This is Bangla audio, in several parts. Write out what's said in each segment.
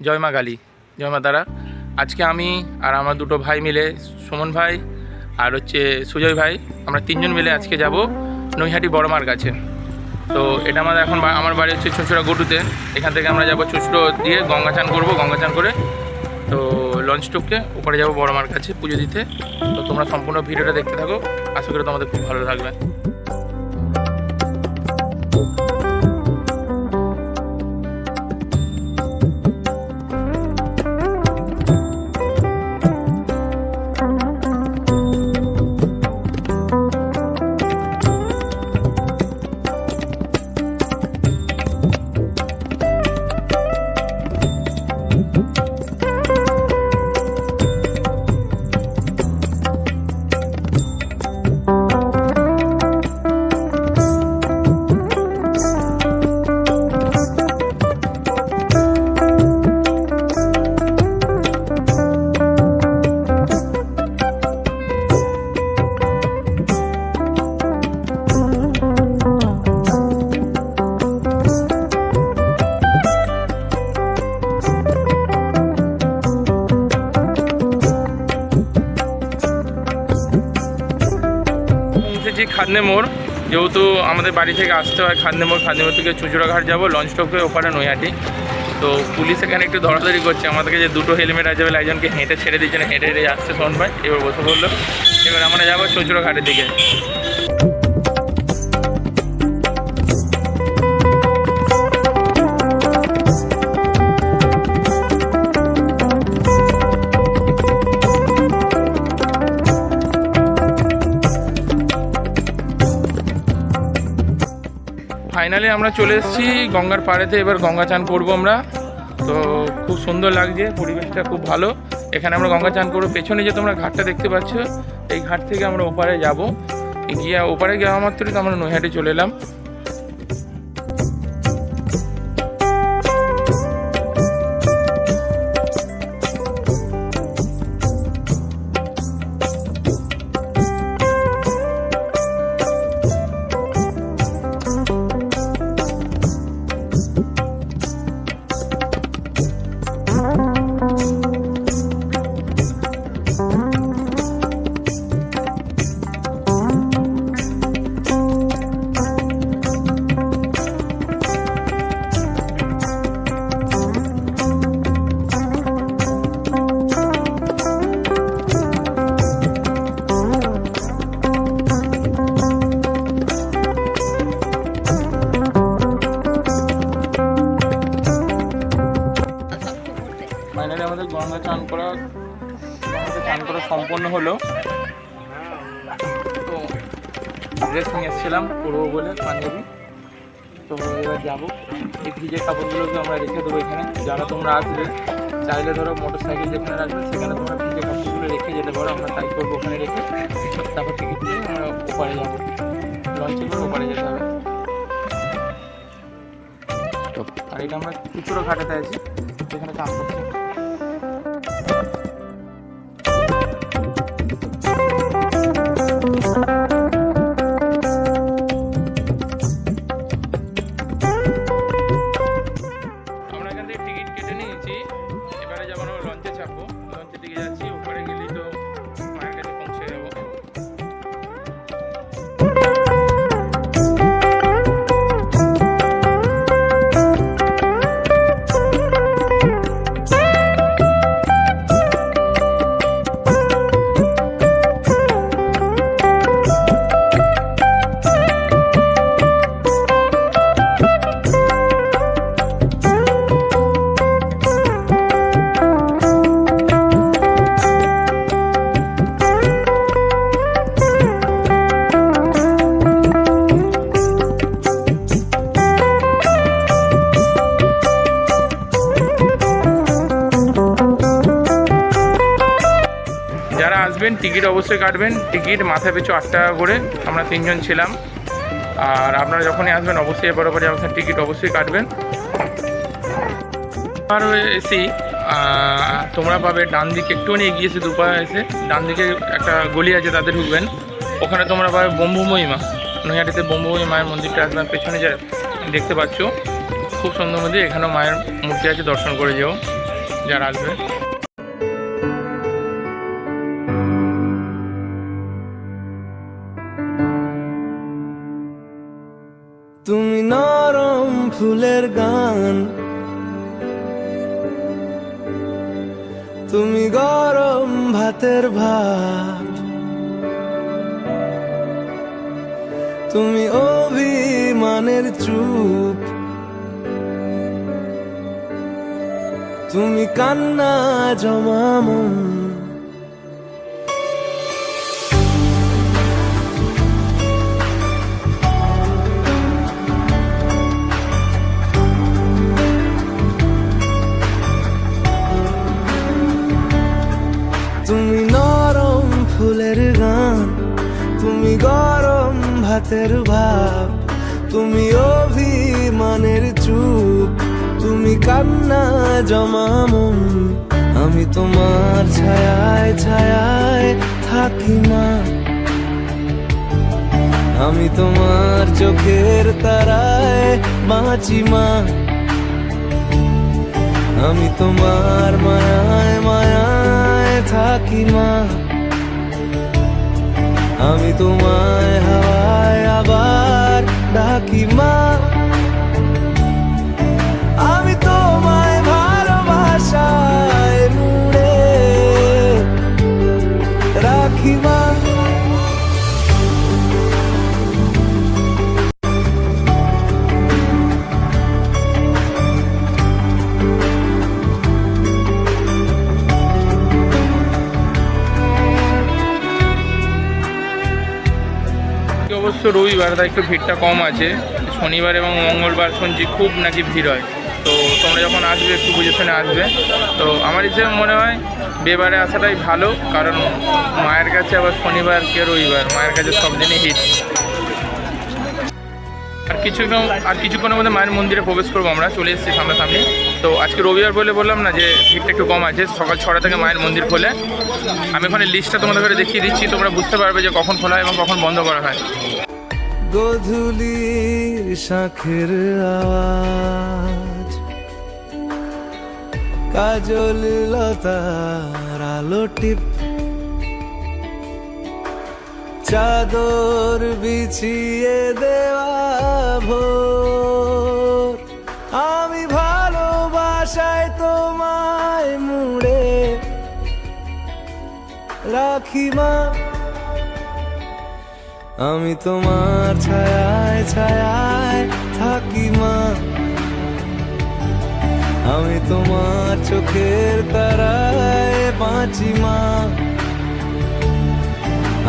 জয় মা কালী, জয় মা তারা। আজকে আমি আর আমার দুটো ভাই মিলে, সুমন ভাই আর সুজয় ভাই, আমরা তিনজন মিলে আজকে যাব নৈহাটি বড়মার কাছে। তো এটা আমাদের এখন আমার বাড়ি হচ্ছে চুঁচুড়া গটুতে। এখান থেকে আমরা যাব চুঁচুড়ো দিয়ে গঙ্গা চান করবো। গঙ্গা চান করে তো লঞ্চ টপকে ওপরে যাবো বড়মার কাছে পুজো দিতে। তো তোমরা সম্পূর্ণ ভিডিওটা দেখতে থাকো, আশা করি তোমাদের খুব ভালো লাগবে। খাদনে মোড়, যেহেতু আমাদের বাড়ি থেকে আসতে হয় খাদনে মোড় থেকে চুঁচুড়াঘাট যাবো লঞ্চ টপকে ওপারে নৈহাটি। তো পুলিশ এখানে একটু ধরাধরি করছে আমাদেরকে, যে দুটো হেলমেট আছে বলে একজনকে হেঁটে ছেড়ে দিচ্ছে না, হেঁটে হেঁটে আসছে সোহন ভাই, এবার বসে বললো। এবার আমরা যাবো চুঁচুড়াঘাটের দিকে। ফাইনালি আমরা চলে এসেছি গঙ্গার পাড়েতে। এবার গঙ্গা চান করবো আমরা। তো খুব সুন্দর লাগছে, পরিবেশটা খুব ভালো। এখানে আমরা গঙ্গা চান করবো। পেছনে যে তোমরা ঘাটটা দেখতে পাচ্ছ, এই ঘাট থেকে আমরা ওপারে যাব। গিয়ে ওপারে যাওয়া মাত্রই তো আমরা নৈহাটি চলে এলাম। ফাইনালি আমাদের গঙ্গা চান করা সম্পন্ন হলো। তো ড্রেস নিয়ে এসেছিলাম করবো বলে, পাঞ্জাবি। তো এবার যাবো। এই ভিজে কাপড়গুলোকে আমরা রেখে দেবো এখানে। যারা তোমরা আসবে চাইলে ধরো মোটর সাইকেল যেখানে রাখবে সেখানে তোমরা ভিজে কাপড়গুলো রেখে যেতে পারো। আমরা তাই করবো, ওখানে রেখে তারপর টিকিট দিয়ে আমরা ওপারে যাবো। লঞ্চে করে ওপারে যেতে হবে। আর এটা আমরা চুঁচুড়া ঘাটাতে আছি, যেখানে চান করছি। আসবেন টিকিট অবশ্যই কাটবেন। টিকিট মাথা পিছু 8 টাকা করে, আমরা 3 জন ছিলাম। আর আপনারা যখনই আসবেন অবশ্যই এবার আপনার টিকিট অবশ্যই কাটবেন। আর এসি তোমরা পাবে ডান দিকে একটুখানি এগিয়েছে দুপা এসে ডান দিকে একটা গলি আছে, তাতে ঢুকবেন। ওখানে তোমরা পাবে ব্রহ্মময়ী মা, নৈহাটিতে ব্রহ্মময়ী মায়ের মন্দিরটা একদম পেছনে যায় দেখতে পাচ্ছ। খুব সুন্দর মন্দির, এখানেও মায়ের মূর্তি আছে, দর্শন করে যেও যারা আসবে। তুমি নরম ফুলের গান, তুমি গরম ভাতের ভাত, তুমি অভিমানের চুপ, তুমি কান্না জমা মন। তুমি নরম ফুলের গান, তুমি গরম ভাতের ভাব, তুমি অভিমানের চুপ, তুমি কান্না জমা মন। আমি তোমার ছায়ায় ছায়ায় থাকি মা, আমি তোমার চোখের তারায় বাঁচি মা, আমি তোমার মায়ায় মায়ায় থাকি মা, আমি তোমায় হাওয়ায় আবার ডাকি মা, আমি তোমায় ভালোবাসায় মুড়ে রাখি মা। অবশ্য রবিবার তাই একটু ভিড়টা কম আছে, শনিবার এবং মঙ্গলবার শুনছি খুব নাকি ভিড় হয়। তো তোমরা যখন আসবে একটু বুঝে শুনে আসবে। তো আমার হিসেবে মনে হয় বেবারে আসাটাই ভালো, কারণ মায়ের কাছে আবার শনিবার কে রবিবার মায়ের কাছে সব দিনই হিট। আর কিছুক্ষণের মধ্যে মায়ের মন্দিরে প্রবেশ করবো, আমরা চলে এসেছি সামনাসামনি। তো আজকে রবিবার বলে বললাম না যে ভিড়টা একটু কম আছে, সকাল 6টা থেকে মায়ের মন্দির খোলে। আমি ওখানে লিস্টটা তোমাদের ঘরে দেখিয়ে দিচ্ছি, তোমরা বুঝতে পারবে যে কখন খোলা হয় এবং কখন বন্ধ করা হয়। গধূলির শাঁখের আওয়াজ, কাজল লতার আলো টিপ, চাদর বিছিয়ে দেওয়া ভোর, আমি ভালোবাসায় তোমায় মুড়ে রাখি মা, আমি তোমার ছায়ায় ছায়ায় থাকি মা, আমি তোমার চোখের তারায় বাঁচি মা,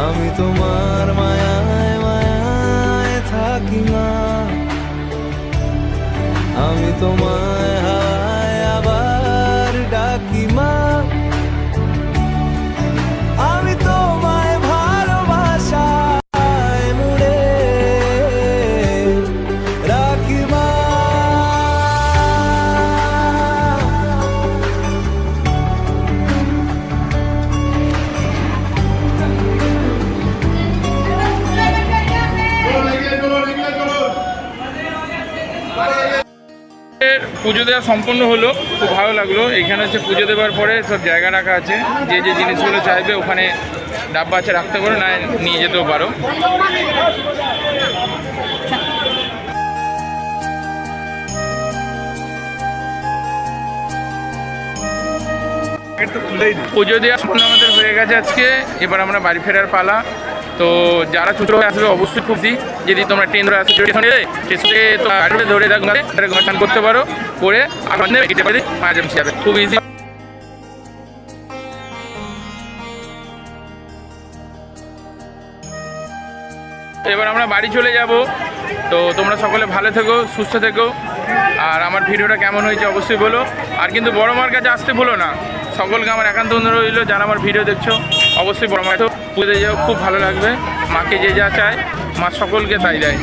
আমি তোমার মায়ায় মায়ায় থাকি মা, আমি তোমায় হাওয়ায় আবার ডাকি মা, আমি তোমায় ভালোবাসায় মুড়ে রাখি মা। পুজো দেওয়া সম্পন্ন হলো, খুব ভালো লাগলো। এখানে হচ্ছে পুজো দেওয়ার পরে সব জায়গা রাখা আছে, যে যে জিনিসগুলো চাইবে ওখানে ডাব্বা আছে রাখতে পারো, না নিয়ে যেতেও পারো। পুজো দেওয়া সম্পূর্ণ আমাদের হয়ে গেছে আজকে, এবার আমরা বাড়ি ফেরার পালা। তো যারা ছোটো হয়ে আসবে অবশ্যই খুশি, যদি তোমরা ট্রেন ধরে আসো স্টেশনে তো গাড়ি ধরে স্নান করতে পারো, করে আবার মাঝে যাবে, খুব ইজি। এবার আমরা বাড়ি চলে যাব। তো তোমরা সকলে ভালো থেকো, সুস্থ থেকো, আর আমার ভিডিওটা কেমন হয়েছে অবশ্যই বলো। আর কিন্তু বড় মার কাছে আসতে ভুলো না, সকলকে আমার একান্ত অনুরোধ রইল, যারা আমার ভিডিও দেখছো অবশ্যই বড় মাকে পুজো যাও, খুব ভালো লাগবে। মাকে যে যা চায় মা সকলকে তাই দেয়।